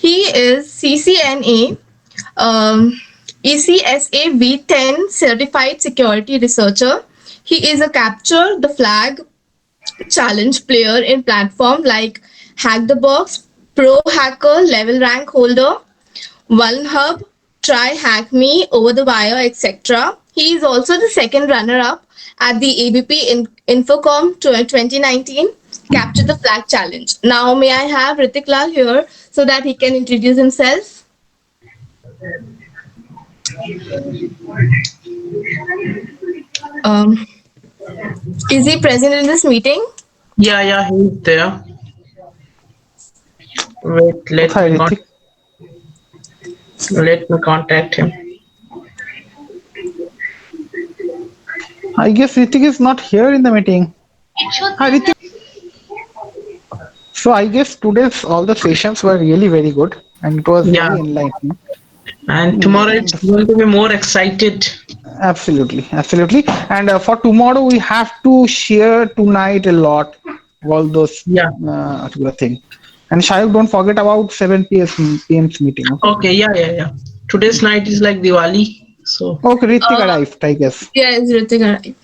He is CCNA, ECSA V10 certified security researcher. He is a capture the flag challenge player in platform like Hack the Box, Pro Hacker level rank holder, Hub, Try Hack Me, Over the Wire, etc. He is also the second runner-up at the ABP Infocom 2019 Capture the Flag Challenge. Now, may I have Hrithik Lal here so that he can introduce himself? Um, is he present in this meeting? Yeah, he's there. Wait, Hi, Hrithik. let me contact him. I guess Hrithik is not here in the meeting. Hi, Hrithik. So I guess today's all the sessions were really very good and it was Yeah, very enlightening. and tomorrow it's going to be more excited. Absolutely, absolutely. And for tomorrow, we have to share tonight a lot, all those Yeah. particular thing. And Shayuk, don't forget about 7 p.m.'s meeting. Okay, yeah. Today's night is like Diwali, so Okay, Hrithik Uh, arrived, I guess. yes, Hrithik, alright.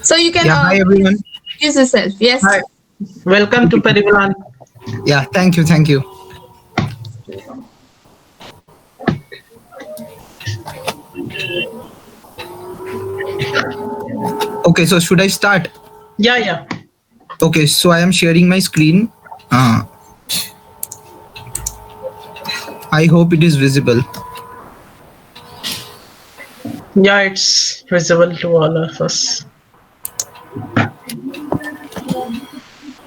So you can Yeah, hi everyone. introduce yourself. Yes. hi. Welcome to Perivallon. Yeah, thank you. Okay, so should I start? Yeah. Okay, so I am sharing my screen. I hope it is visible. Yeah, it's visible to all of us.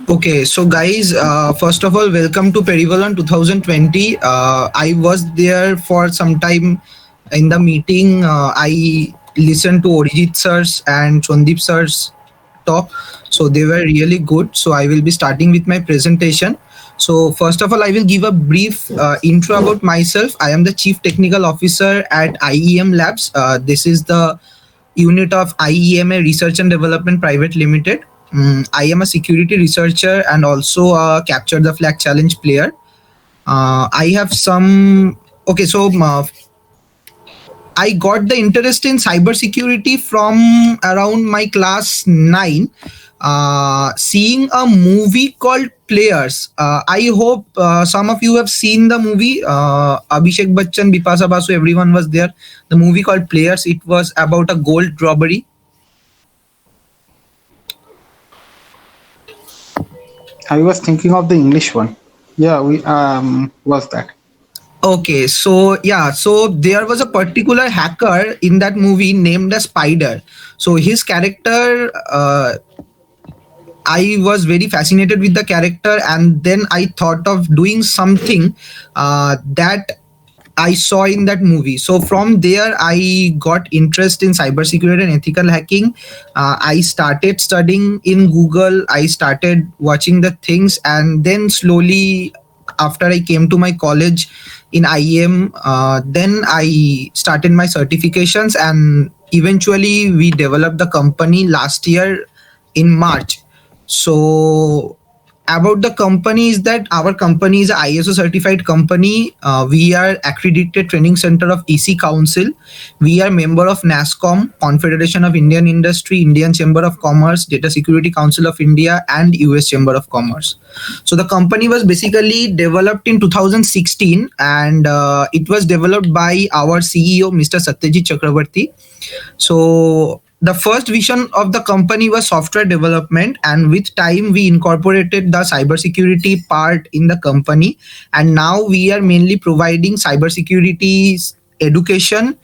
Okay, so guys, first of all, welcome to Perivallon 2020. I was there for some time in the meeting. I listened to Orijit sir's and Chondeep sir's talk. So they were really good. So I will be starting with my presentation. So first of all, I will give a brief intro about myself. I am the Chief Technical Officer at IEM Labs. This is the unit of IEMA Research and Development Private Limited. I am a security researcher and also a Capture the Flag Challenge player. I have some... Okay, so I got the interest in cybersecurity from around my class 9. Seeing a movie called Players. I hope some of you have seen the movie. Abhishek Bachchan, Bipasa Basu, everyone was there. The movie called Players. It was about a gold robbery. I was thinking of the English one. Yeah, we was that. Okay, so yeah, so there was a particular hacker in that movie named as Spider. So his character, I was very fascinated with the character, and then I thought of doing something that I saw in that movie. So from there, I got interest in cybersecurity and ethical hacking. I started studying in Google. I started watching the things, and then slowly, after I came to my college in IEM, then I started my certifications, and eventually we developed the company last year in March. So about the company is that our company is a ISO certified company. We are accredited training center of EC Council. We are member of NASSCOM, Confederation of Indian Industry, Indian Chamber of Commerce, Data Security Council of India, and US Chamber of Commerce. So the company was basically developed in 2016, and it was developed by our CEO, Mr. Satyajit Chakrabarty. So the first vision of the company was software development, and with time we incorporated the cybersecurity part in the company, and now we are mainly providing cybersecurity education,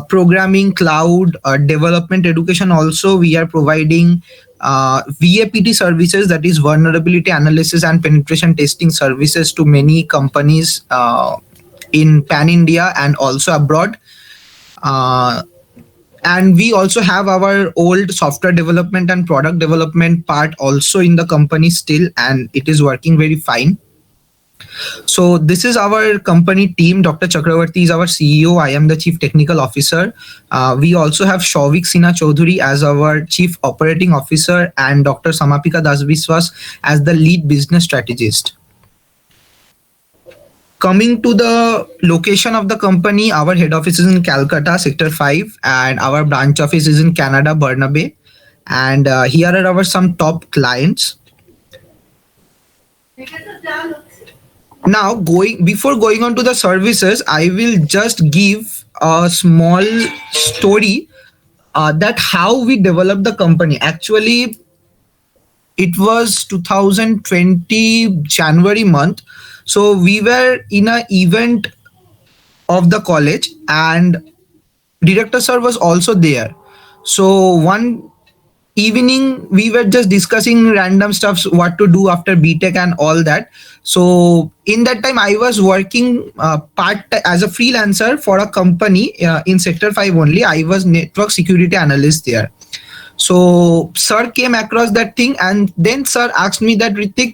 programming, cloud, development education. Also we are providing VAPT services, that is vulnerability analysis and penetration testing services, to many companies in pan India and also abroad. And we also have our old software development and product development part also in the company still, and it is working very fine. So this is our company team. Dr. Chakravarti is our CEO. I am the Chief Technical Officer. We also have Shavik Sinha Chaudhary as our Chief Operating Officer, and Dr. Samapika Dasbiswas as the Lead Business Strategist. Coming to the location of the company, our head office is in Calcutta, Sector 5, and our branch office is in Canada, Burnaby. And here are our some top clients. Now, before going on to the services, I will just give a small story that how we developed the company. Actually, it was 2020 January month. So we were in an event of the college, and director sir was also there. So one evening we were just discussing random stuffs, what to do after btech and all that. So in that time I was working part as a freelancer for a company in sector 5 only. I was network security analyst there. So sir came across that thing, and then sir asked me that, Hrithik,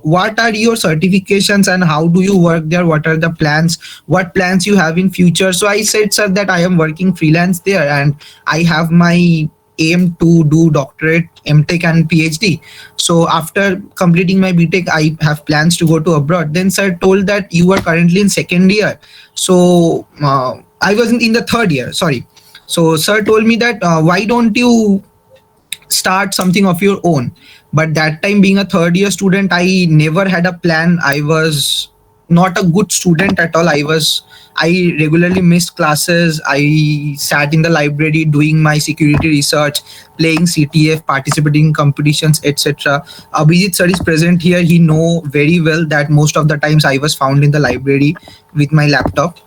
what are your certifications and how do you work there? What are the plans? What plans you have in future? So I said, sir, that I am working freelance there and I have my aim to do doctorate, MTech and PhD. So after completing my BTech, I have plans to go to abroad. Then sir told that you are currently in second year. So I was in the third year, sorry. So sir told me that why don't you start something of your own? But that time, being a third year student, I never had a plan. I was not a good student at all. I regularly missed classes. I sat in the library doing my security research, playing CTF, participating in competitions, etc. Abhijit sir is present here. He know very well that most of the times I was found in the library with my laptop.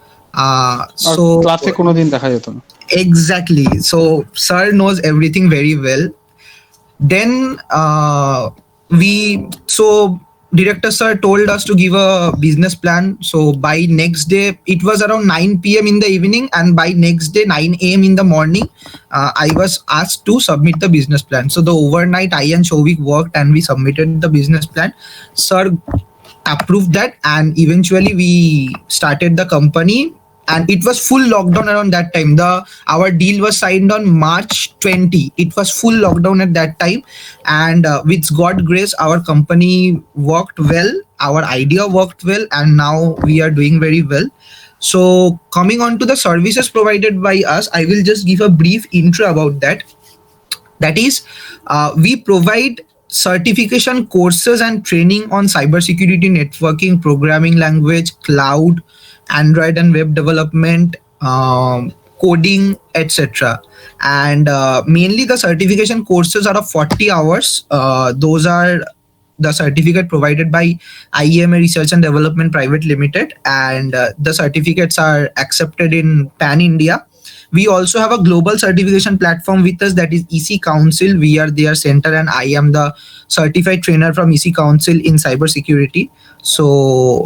So ক্লাসে কোনোদিন দেখা যেত না। Exactly. So sir knows everything very well. Then director sir told us to give a business plan. So by next day, it was around 9 p.m. in the evening, and by next day 9 a.m. in the morning, I was asked to submit the business plan. So the overnight I and Shovik worked and we submitted the business plan. Sir approved that, and eventually we started the company. And it was full lockdown around that time. Our deal was signed on March 20. It was full lockdown at that time, and with God's grace, our company worked well. Our idea worked well, and now we are doing very well. So coming on to the services provided by us, I will just give a brief intro about that. That is, we provide certification courses and training on cybersecurity, networking, programming language, cloud, Android and web development, coding, etc. And mainly the certification courses are of 40 hours. Those are the certificate provided by IEMA Research and Development Private Limited, and the certificates are accepted in Pan India. We also have a global certification platform with us, that is EC Council. We are their center, and I am the certified trainer from EC Council in cybersecurity. So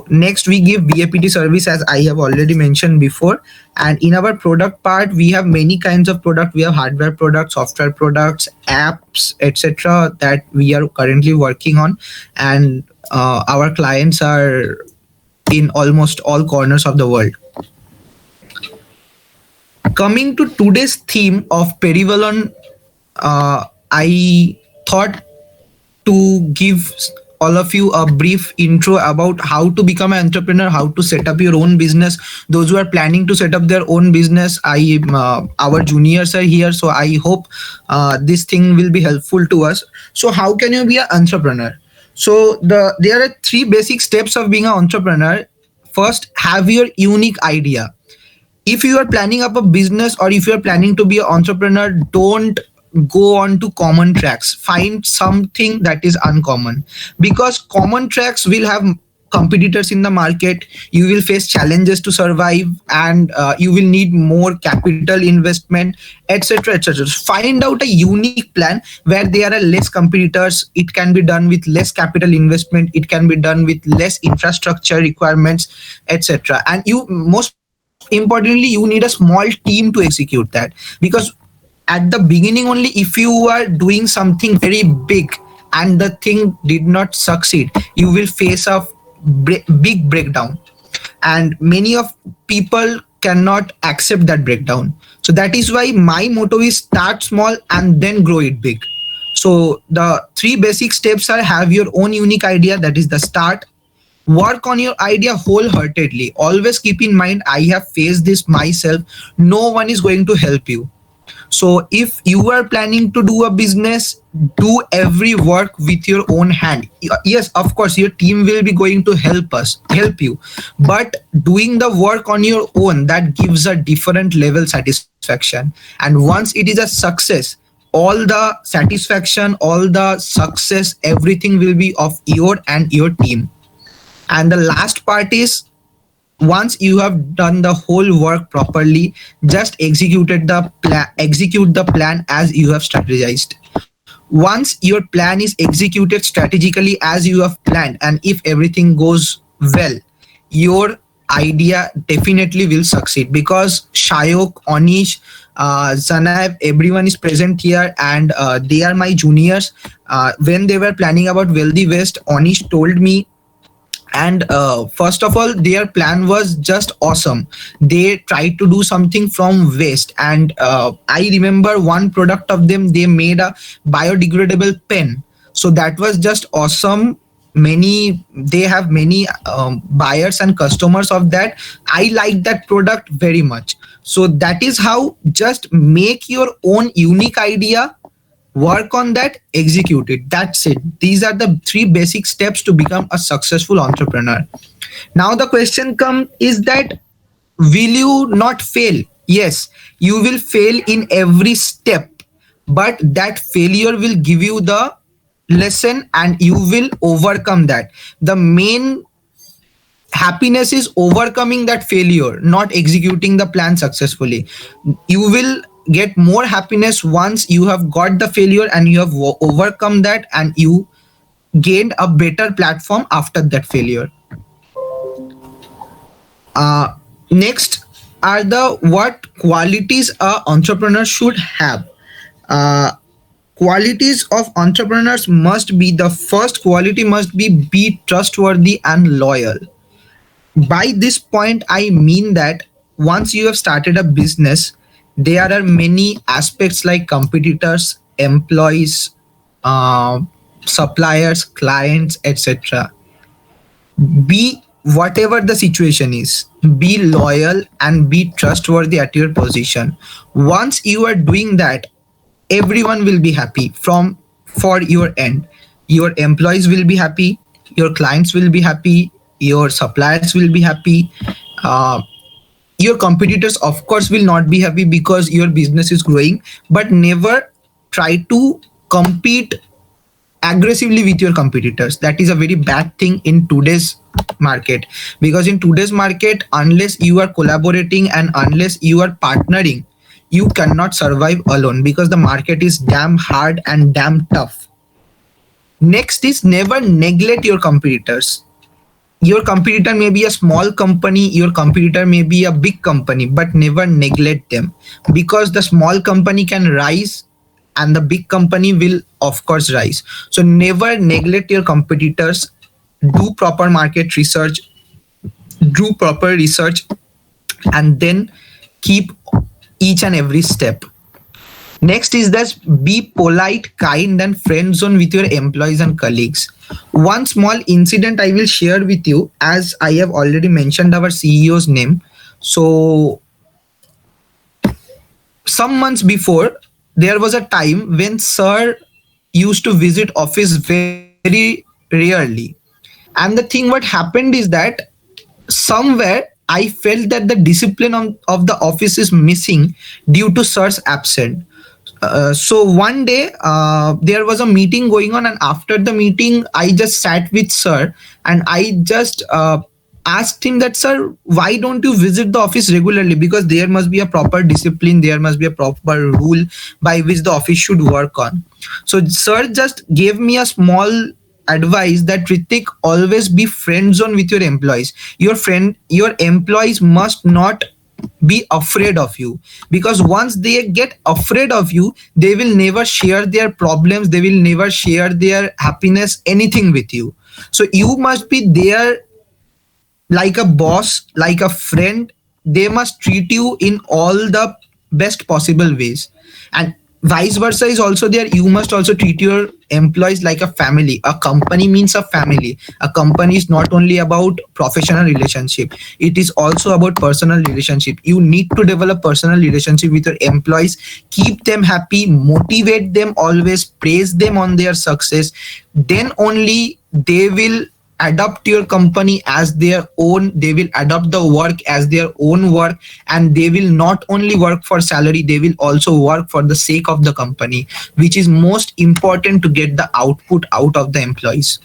next we give BAPT service, as I have already mentioned before. And in our product part, we have many kinds of product. We have hardware products, software products, apps, etc. that we are currently working on. And our clients are in almost all corners of the world. Coming to today's theme of Perivallon, I thought to give all of you a brief intro about how to become an entrepreneur, how to set up your own business. Those who are planning to set up their own business, our juniors are here, so I hope this thing will be helpful to us. So how can you be an entrepreneur? So there are 3 basic steps of being an entrepreneur. First, have your unique idea. If you are planning up a business, or if you are planning to be an entrepreneur, don't go on to common tracks. Find something that is uncommon, because common tracks will have competitors in the market. You will face challenges to survive, and you will need more capital investment, etc., etc. Find out a unique plan where there are less competitors. It can be done with less capital investment. It can be done with less infrastructure requirements, etc. And you, most importantly, you need a small team to execute that, because at the beginning only, if you are doing something very big and the thing did not succeed, you will face a big breakdown, and many of people cannot accept that breakdown. So that is why my motto is start small and then grow it big. So the 3 basic steps are: have your own unique idea, that is the start. Work on your idea wholeheartedly. Always keep in mind, I have faced this myself. No one is going to help you. So if you are planning to do a business, do every work with your own hand. Yes, of course, your team will be going to help you. But doing the work on your own, that gives a different level satisfaction. And once it is a success, all the satisfaction, all the success, everything will be of your and your team. And the last part is, once you have done the whole work properly, just execute the plan as you have strategized. Once your plan is executed strategically as you have planned, and if everything goes well, your idea definitely will succeed. Because Shayok, Onish, Zanaib, everyone is present here, and they are my juniors. When they were planning about Wealthy West, Onish told me, and first of all, their plan was just awesome. They tried to do something from waste, and I remember one product of them, they made a biodegradable pen. So that was just awesome. They have many buyers and customers of that. I like that product very much. So that is how, just make your own unique idea, work on that, execute it. That's it. These are the three basic steps to become a successful entrepreneur. Now the question comes is that, will you not fail? Yes, you will fail in every step, but that failure will give you the lesson and you will overcome that. The main happiness is overcoming that failure, not executing the plan successfully. You will get more happiness once you have got the failure and you have overcome that, and you gained a better platform after that failure. Next are the what qualities a entrepreneur should have. Qualities of entrepreneurs must be, the first quality must be trustworthy and loyal. By this point, I mean that once you have started a business, there are many aspects like competitors, employees, suppliers, clients, etc. Be whatever the situation is, be loyal and be trustworthy at your position. Once you are doing that, everyone will be happy from for your end. Your employees will be happy, your clients will be happy, your suppliers will be happy. Your competitors of course will not be happy because your business is growing, but never try to compete aggressively with your competitors. That is a very bad thing in today's market, because in today's market, unless you are collaborating and unless you are partnering, you cannot survive alone, because the market is damn hard and damn tough. Next is, never neglect your competitors. Your competitor may be a small company, your competitor may be a big company, but never neglect them, because the small company can rise and the big company will of course rise. So never neglect your competitors. Do proper market research, do proper research, and then keep each and every step. Next is that, be polite, kind, and friend zone with your employees and colleagues. One small incident I will share with you, as I have already mentioned our CEO's name. So some months before, there was a time when Sir used to visit office very rarely. And the thing what happened is that somewhere I felt that the discipline of the office is missing due to Sir's absence. So one day there was a meeting going on, and after the meeting I just sat with Sir and I just asked him that, Sir, why don't you visit the office regularly? Because there must be a proper discipline, there must be a proper rule by which the office should work on. So Sir just gave me a small advice that, Hrithik, always be friend zone with your employees. Your employees must not be afraid of you, because once they get afraid of you, they will never share their problems, they will never share their happiness, anything with you. So you must be there like a boss, like a friend. They must treat you in all the best possible ways. And vice versa is also there. You must also treat your employees like a family. A company means a family. A company is not only about professional relationship, it is also about personal relationship. You need to develop personal relationship with your employees, keep them happy, motivate them, always praise them on their success. Then only they will adopt your company as their own. They will adopt the work as their own work, and they will not only work for salary, they will also work for the sake of the company, which is most important to get the output out of the employees.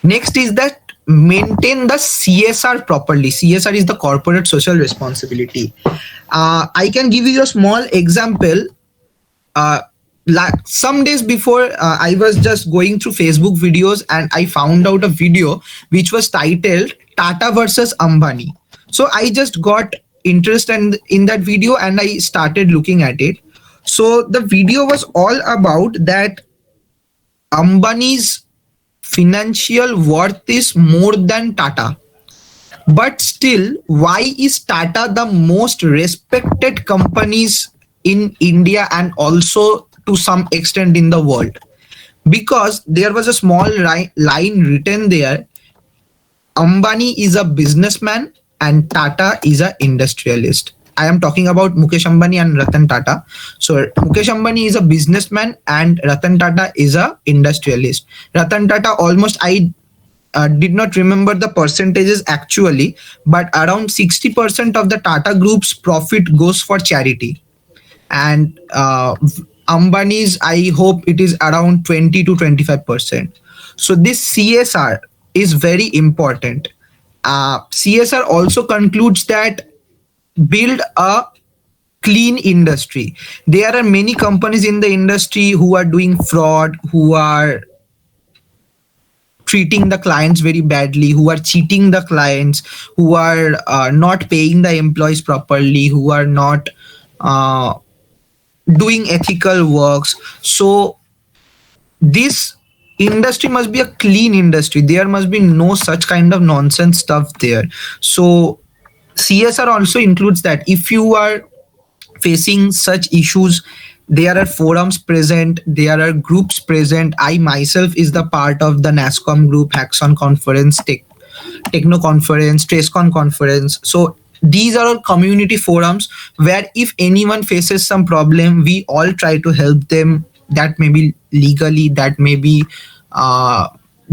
Next is that maintain the CSR properly. CSR is the corporate social responsibility. I can give you a small example. Like some days before, I was just going through Facebook videos and I found out a video which was titled Tata versus Ambani. So I just got interested in that video and I started looking at it. So the video was all about that Ambani's financial worth is more than Tata. But still, why is Tata the most respected companies in India and also to some extent in the world? Because there was a small line written there: Ambani is a businessman and Tata is a industrialist. I am talking about Mukesh Ambani and Ratan Tata. So Mukesh Ambani is a businessman and Ratan Tata is a industrialist. Ratan Tata, almost I did not remember the percentages actually, but around 60% of the Tata Group's profit goes for charity. And Ambani's, I hope it is around 20 to 25%. So this CSR is very important. CSR also concludes that build a clean industry. There are many companies in the industry who are doing fraud, who are treating the clients very badly, who are cheating the clients, who are not paying the employees properly, who are not doing ethical works. So this industry must be a clean industry. There must be no such kind of nonsense stuff there. So CSR also includes that. If you are facing such issues, there are forums present, there are groups present. I myself is the part of the NASCOM group, Hackson Conference, Techno Conference, TraceCon Conference. So these are all community forums where if anyone faces some problem, we all try to help them. That may be legally, that may be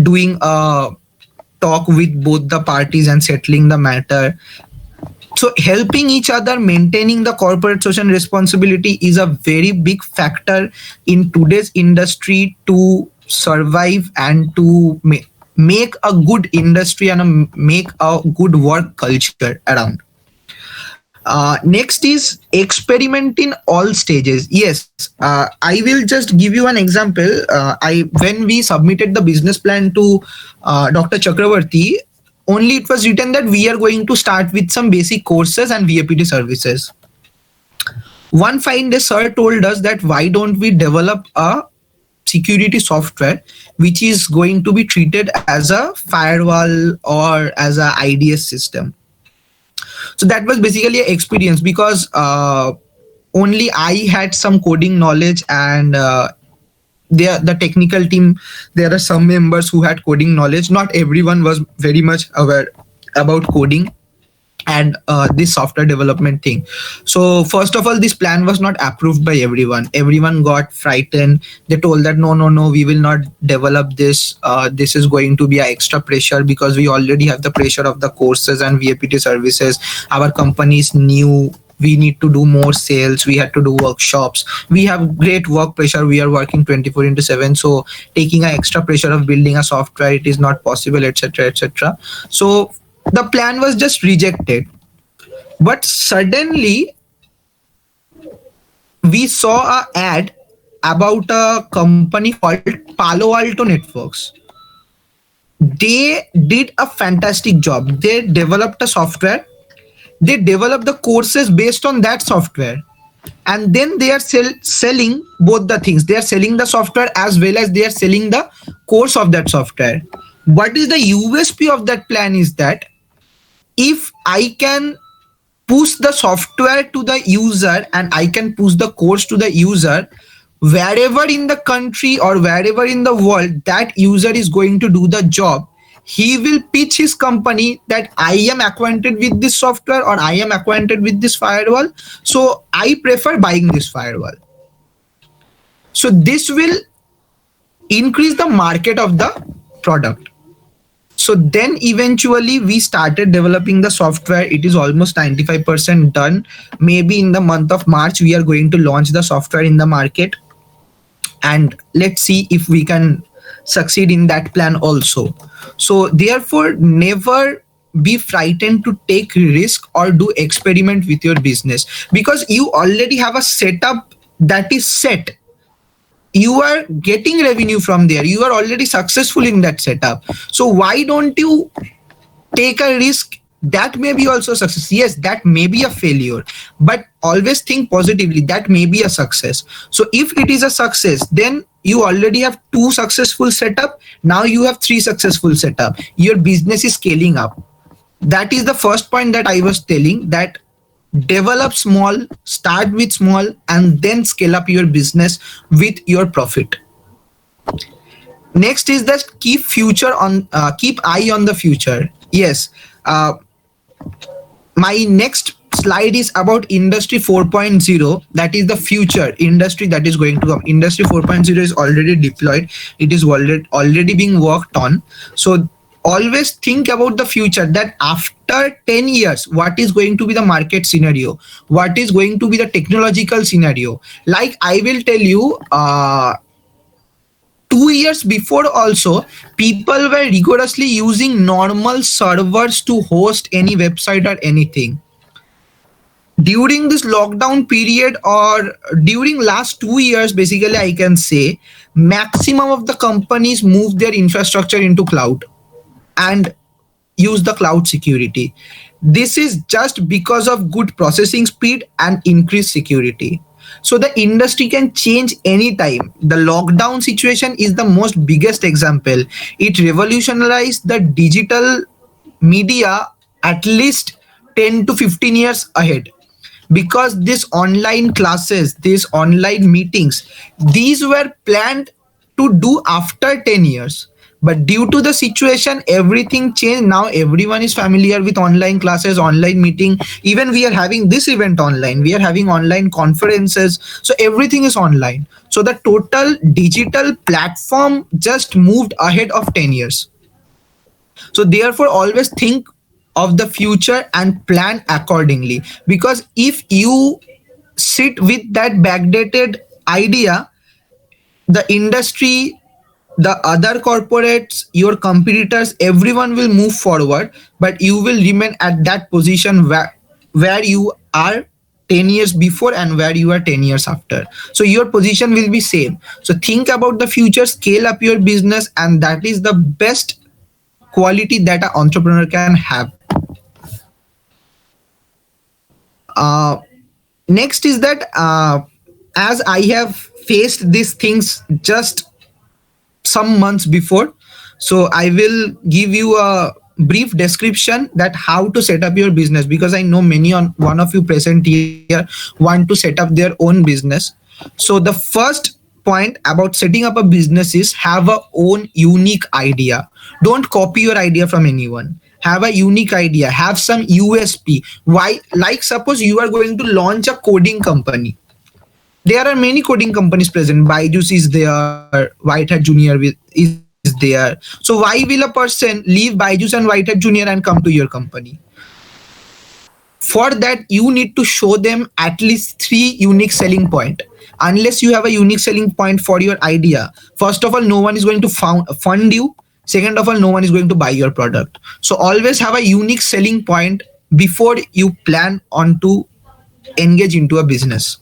doing a talk with both the parties and settling the matter. So helping each other, maintaining the corporate social responsibility is a very big factor in today's industry to survive and to make a good industry and make a good work culture around. Next is experiment in all stages. Yes, I will just give you an example. When we submitted the business plan to Dr. Chakravarti, only it was written that we are going to start with some basic courses and VAPT services. One fine day, sir told us that why don't we develop a security software which is going to be treated as a firewall or as a IDS system. So that was basically an experience because only I had some coding knowledge and the technical team, there are some members who had coding knowledge. Not everyone was very much aware about coding and this software development thing. So first of all, this plan was not approved by everyone. Everyone got frightened. They told that no, we will not develop this. This is going to be an extra pressure because we already have the pressure of the courses and VAPT services. Our company is new. We need to do more sales. We had to do workshops. We have great work pressure. We are working 24/7. So taking an extra pressure of building a software, it is not possible, etc., etc. So the plan was just rejected. But suddenly we saw an ad about a company called Palo Alto Networks. They did a fantastic job. They developed a software. They develop the courses based on that software, and then they are selling both the things. They are selling the software as well as they are selling the course of that software. What is the USP of that plan is that if I can push the software to the user and I can push the course to the user wherever in the country or wherever in the world that user is going to do the job. He will pitch his company that I am acquainted with this software or I am acquainted with this firewall, so I prefer buying this firewall. So this will increase the market of the product. So then eventually we started developing the software. It is almost 95% done. Maybe in the month of March we are going to launch the software in the market, and let's see if we can succeed in that plan also. So therefore, never be frightened to take risk or do experiment with your business, because you already have a setup that is set. You are getting revenue from there. You are already successful in that setup. So why don't you take a risk? That may be also success. Yes, that may be a failure, but always think positively. That may be a success. So if it is a success, then you already have 2 successful setup. Now you have 3 successful setup. Your business is scaling up. That is the first point that I was telling, that develop small, start with small, and then scale up your business with your profit. Next is that keep eye on the future. Yes, my next slide is about industry 4.0. That is the future industry that is going to come. Industry 4.0 is already deployed. It is already being worked on. So always think about the future, that after 10 years, what is going to be the market scenario? What is going to be the technological scenario? Like I will tell you, 2 years before also, people were rigorously using normal servers to host any website or anything. During this lockdown period or during last 2 years, basically I can say maximum of the companies moved their infrastructure into cloud and use the cloud security. This is just because of good processing speed and increased security. So the industry can change anytime. The lockdown situation is the most biggest example. It revolutionized the digital media at least 10 to 15 years ahead, because these online classes, these online meetings, these were planned to do after 10 years. But due to the situation, everything changed. Now everyone is familiar with online classes, online meeting. Even we are having this event online. We are having online conferences. So everything is online. So the total digital platform just moved ahead of 10 years. So therefore, always think of the future and plan accordingly. Because if you sit with that backdated idea, the industry, the other corporates, your competitors, everyone will move forward, but you will remain at that position where you are 10 years before and where you are 10 years after. So your position will be same. So think about the future, scale up your business, and that is the best quality that an entrepreneur can have. Next is that as I have faced these things just some months before, so I will give you a brief description that how to set up your business, because I know one of you present here want to set up their own business. So the first point about setting up a business is have a own unique idea. Don't copy your idea from anyone. Have a unique idea, have some USP. Why? Like suppose you are going to launch a coding company. There are many coding companies present. Byju's is there, White Hat Junior is there. So why will a person leave Byju's and White Hat Junior and come to your company? For that, you need to show them at least 3 unique selling points. Unless you have a unique selling point for your idea, first of all, no one is going to fund you. Second of all, no one is going to buy your product. So always have a unique selling point before you plan on to engage into a business.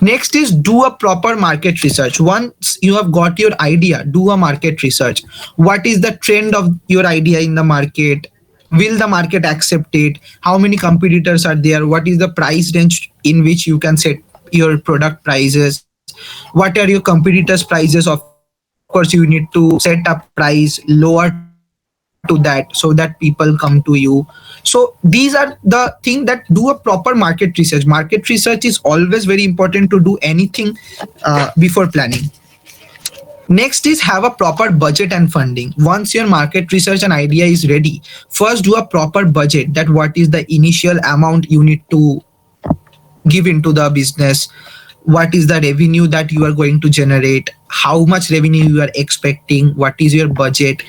Next is do a proper market research. Once you have got your idea, do a market research. What is the trend of your idea in the market? Will the market accept it? How many competitors are there? What is the price range in which you can set your product prices? What are your competitors' prices? Of course, you need to set a price lower to compete. to that so that people come to you. So these are the thing that do a proper market research. Market research is always very important to do anything before planning. Next is have a proper budget and funding. Once your market research and idea is ready, first do a proper budget, that what is the initial amount you need to give into the business, what is the revenue that you are going to generate, how much revenue you are expecting, what is your budget.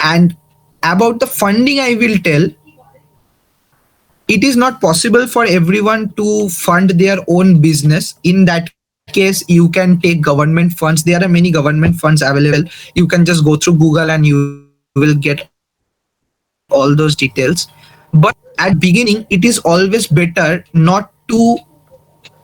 And about the funding, I will tell, it is not possible for everyone to fund their own business. In that case, you can take government funds. There are many government funds available. You can just go through Google and you will get all those details. But at beginning, it is always better not to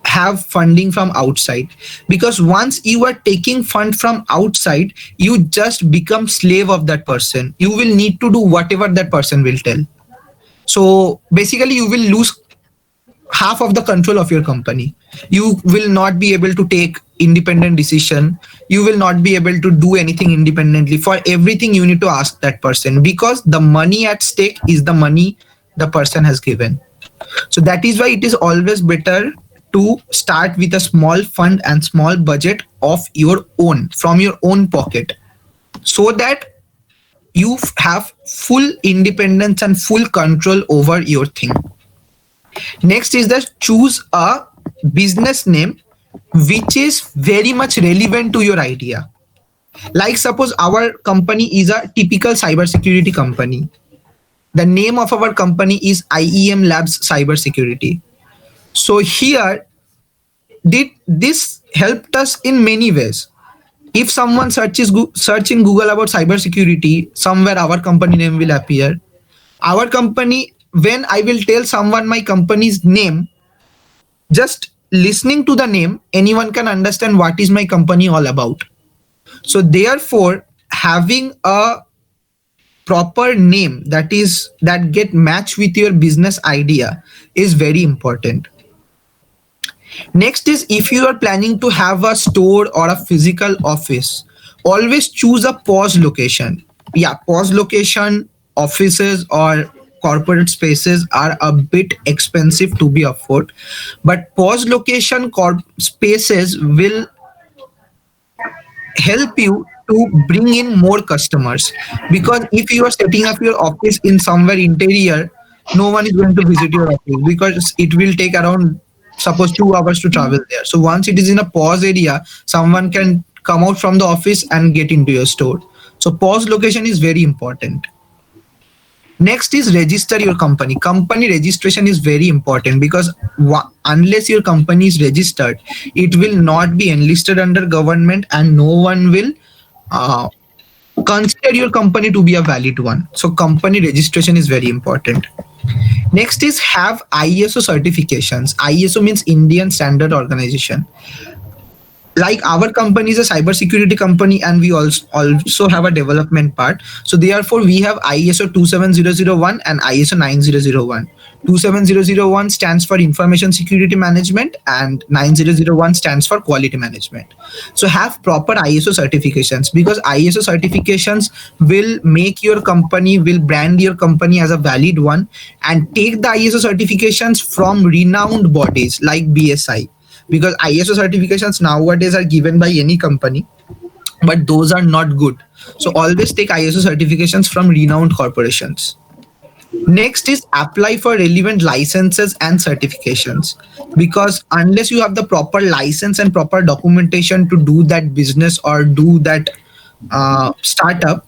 have funding from outside, because once you are taking fund from outside, you just become slave of that person. You will need to do whatever that person will tell. So basically you will lose half of the control of your company. You will not be able to take independent decision. You will not be able to do anything independently. For everything you need to ask that person, because the money at stake is the money the person has given. So that is why it is always better to start with a small fund and small budget of your own, from your own pocket, so that you have full independence and full control over your thing. Next is that choose a business name which is very much relevant to your idea. Like suppose our company is a typical cybersecurity company. The name of our company is IEM Labs Cybersecurity. So here, did this helped us in many ways. If someone search in Google about cybersecurity, somewhere our company name will appear. Our company, when I will tell someone my company's name, just listening to the name, anyone can understand what is my company all about. So therefore, having a proper name that get matched with your business idea is very important. Next is, if you are planning to have a store or a physical office, always choose a POS location. Yeah, POS location, offices or corporate spaces are a bit expensive to be afford, but POS location spaces will help you to bring in more customers. Because if you are setting up your office in somewhere interior, no one is going to visit your office because it will take around, suppose, 2 hours to travel there. So once it is in a POS area, someone can come out from the office and get into your store. So POS location is very important. Next is register your company. Company registration is very important, because unless your company is registered, it will not be enlisted under government and no one will consider your company to be a valid one. So company registration is very important. Next is have ISO certifications. ISO means Indian Standard Organization. Like our company is a cybersecurity company and we also have a development part. So therefore we have ISO 27001 and ISO 9001. 27001 stands for Information Security Management and 9001 stands for Quality Management. So have proper ISO certifications, because ISO certifications will make your company, will brand your company as a valid one. And take the ISO certifications from renowned bodies like BSI, because ISO certifications nowadays are given by any company, but those are not good. So always take ISO certifications from renowned corporations. Next is apply for relevant licenses and certifications, because unless you have the proper license and proper documentation to do that business or do that startup,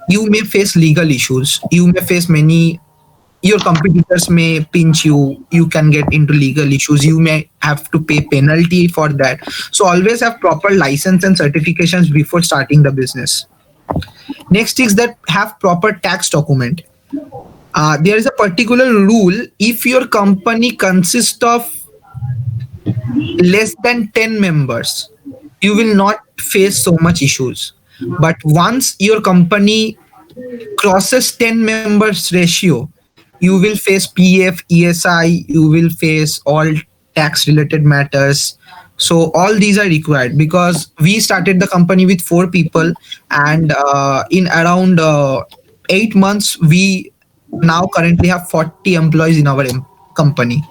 you may face legal issues. You may face many, your competitors may pinch you, you can get into legal issues, you may have to pay penalty for that. So always have proper license and certifications before starting the business. Next is that have proper tax document. There is a particular rule: if your company consists of less than 10 members, you will not face so much issues. But once your company crosses 10 members ratio, you will face PF, ESI, you will face all tax related matters. So all these are required, because we started the company with 4 people, and in around 8 months, we now currently have 40 employees in our company.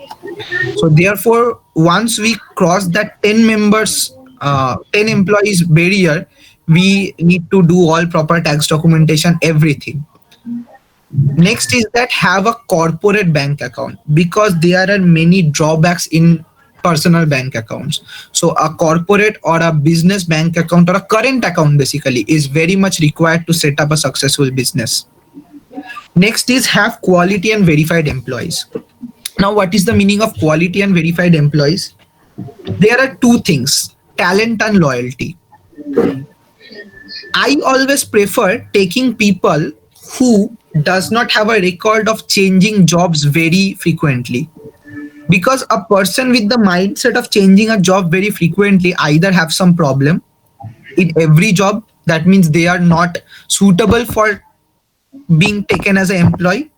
So therefore, once we cross that 10 members, 10 employees barrier, we need to do all proper tax documentation, everything. Next is that have a corporate bank account, because there are many drawbacks in personal bank accounts. So a corporate or a business bank account or a current account basically is very much required to set up a successful business. Next is have quality and verified employees. Now, what is the meaning of quality and verified employees? There are two things: talent and loyalty. I always prefer taking people who does not have a record of changing jobs very frequently, because a person with the mindset of changing a job very frequently either have some problem in every job, that means they are not suitable for being taken as an employee,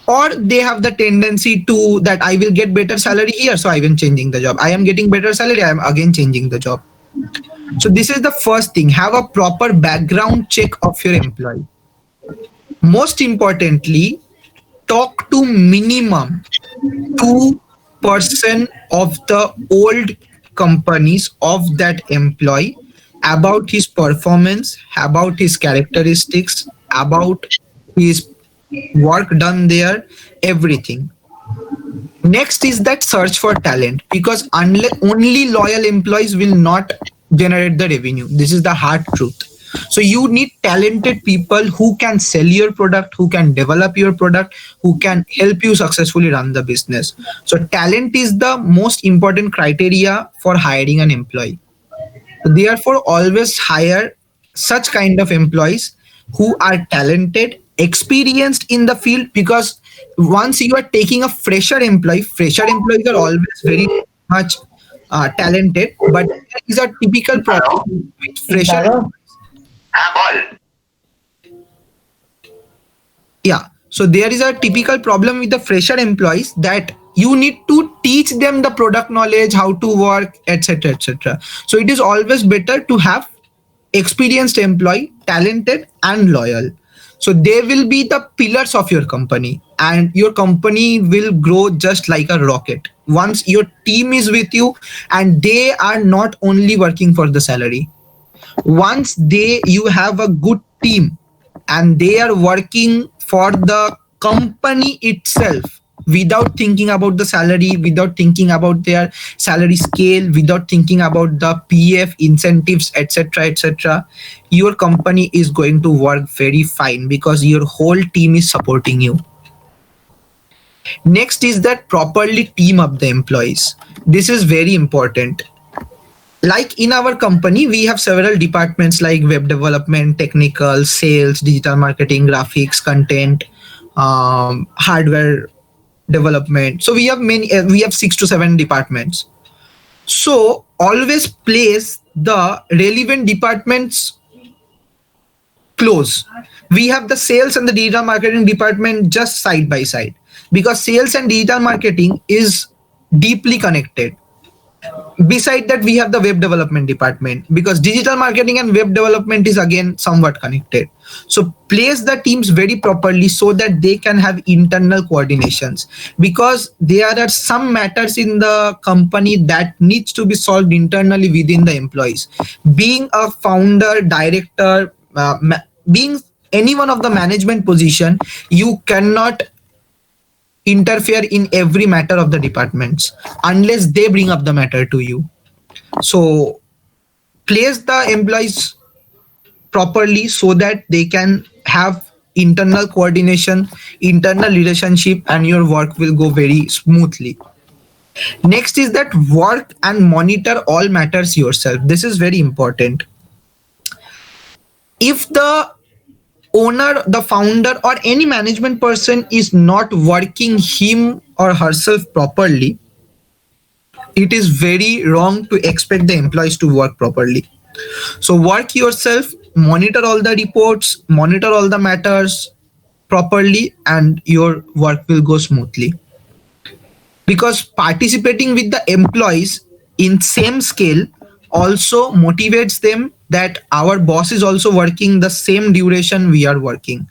or they have the tendency to that I will get better salary here, so I am changing the job. I am getting better salary, I am again changing the job. So this is the first thing: have a proper background check of your employee. Most importantly, talk to minimum 2% of the old companies of that employee about his performance, about his characteristics, about his work done there, everything. Next is that search for talent, because only loyal employees will not generate the revenue. This is the hard truth. So you need talented people who can sell your product, who can develop your product, who can help you successfully run the business. So talent is the most important criteria for hiring an employee. Therefore, always hire such kind of employees who are talented, experienced in the field, because once you are taking a fresher employees are always very much talented, but there is a typical problem with fresher. Yeah, so there is a typical problem with the fresher employees that you need to teach them the product knowledge, how to work, etc., etc. So it is always better to have experienced employee, talented and loyal. So they will be the pillars of your company, and your company will grow just like a rocket once your team is with you and they are not only working for the salary. Once you have a good team and they are working for the company itself, without thinking about the salary, without thinking about their salary scale, without thinking about the PF incentives, etc., etc., your company is going to work very fine because your whole team is supporting you. Next is that properly team up the employees. This is very important. Like in our company, we have several departments like web development, technical, sales, digital marketing, graphics, content, hardware development. So we have we have 6 to 7 departments. So always place the relevant departments close. We have the sales and the digital marketing department just side by side, because sales and digital marketing is deeply connected. Beside that, we have the web development department, because digital marketing and web development is again somewhat connected. So place the teams very properly so that they can have internal coordinations, because there are some matters in the company that needs to be solved internally within the employees. Being a founder, director, being any one of the management position, you cannot interfere in every matter of the departments unless they bring up the matter to you. So place the employees properly so that they can have internal coordination, internal relationship, and your work will go very smoothly. Next is that work and monitor all matters yourself. This is very important. If the owner, the founder, or any management person is not working him or herself properly, it is very wrong to expect the employees to work properly. So work yourself, monitor all the reports, monitor all the matters properly, and your work will go smoothly. Because participating with the employees in same scale also motivates them that our boss is also working the same duration we are working.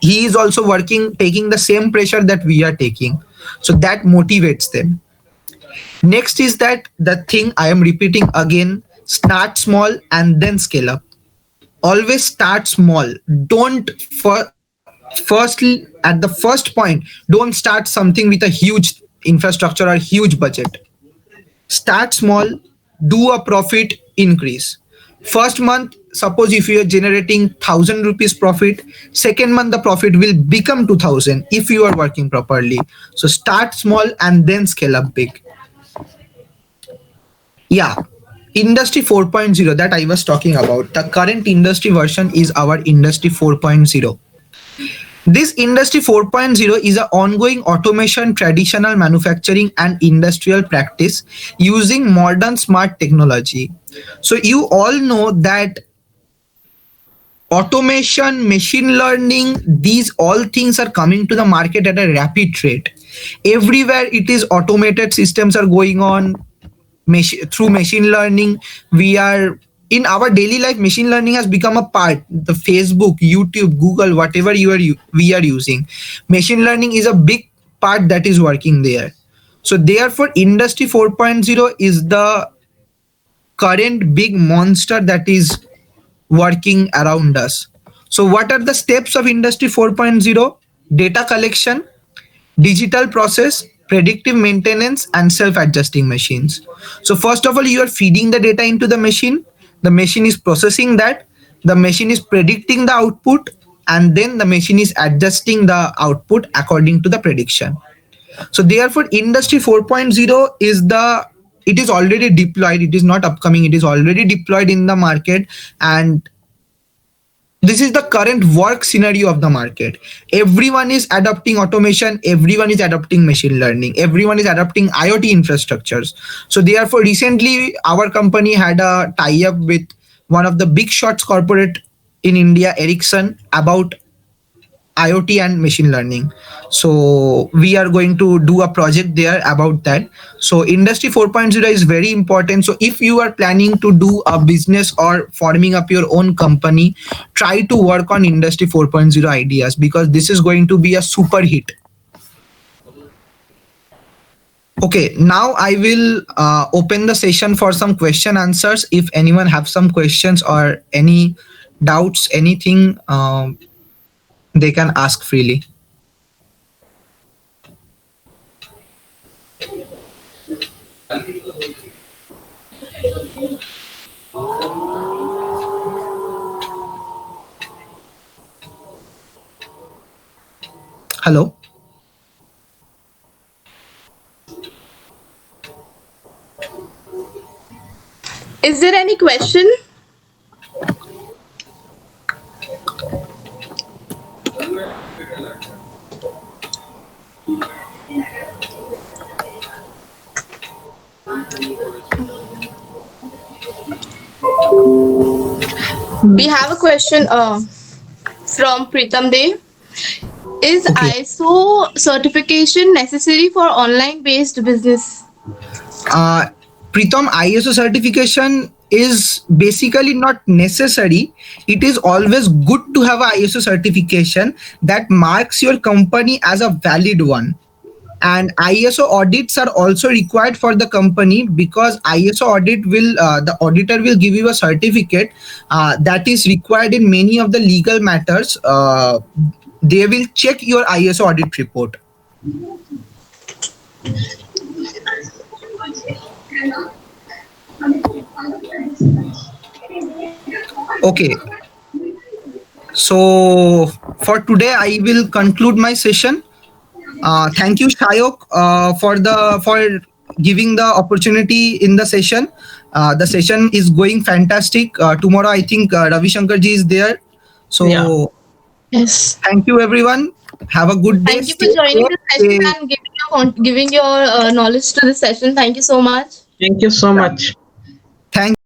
he is also working, taking the same pressure that we are taking. So that motivates them. Next is that the thing I am repeating again: start small and then scale up. Always start small. Don't firstly at the first point, don't start something with a huge infrastructure or huge budget. Start small, do a profit increase. First month, suppose if you are generating 1,000 rupees profit, second month the profit will become 2,000 if you are working properly. So start small and then scale up big. Yeah, industry 4.0 that I was talking about, the current industry version is our industry 4.0. This industry 4.0 is an ongoing automation, traditional manufacturing and industrial practice using modern smart technology. So you all know that automation, machine learning, these all things are coming to the market at a rapid rate. Everywhere it is automated systems are going on. Through machine learning, we are in our daily life, machine learning has become a part. The Facebook, YouTube, Google, whatever we are using, machine learning is a big part that is working there. So therefore industry 4.0 is the current big monster that is working around us. So what are the steps of industry 4.0? Data collection, digital process, predictive maintenance and self-adjusting machines. So first of all, you are feeding the data into the machine is processing that, the machine is predicting the output, and then the machine is adjusting the output according to the prediction. So therefore industry 4.0 it is already deployed, it is not upcoming, it is already deployed in the market, and this is the current work scenario of the market. Everyone is adopting automation, everyone is adopting machine learning, everyone is adopting IoT infrastructures. So therefore recently our company had a tie-up with one of the big shots corporate in India, Ericsson, about IoT and machine learning. So we are going to do a project there about that. So industry 4.0 is very important. So if you are planning to do a business or forming up your own company, try to work on industry 4.0 ideas, because this is going to be a super hit. Okay, now I will open the session for some question answers. If anyone have some questions or any doubts, anything, they can ask freely. Hello. Is there any question? We have a question from Pritam De. Is ISO certification necessary for online based business? Pritam, ISO certification is basically not necessary. It is always good to have a ISO certification that marks your company as a valid one. And ISO audits are also required for the company, because ISO audit will, the auditor will give you a certificate that is required in many of the legal matters. They will check your ISO audit report. Okay. So for today, I will conclude my session. Thank you, Shayok, for giving the opportunity in the session. The session is going fantastic. Tomorrow, I think Ravi Shankar ji is there. So Yeah. Yes. thank you, everyone. Have a good day. Thank you for joining the session and giving your knowledge to the session. Thank you so much. Thank you so much. Thank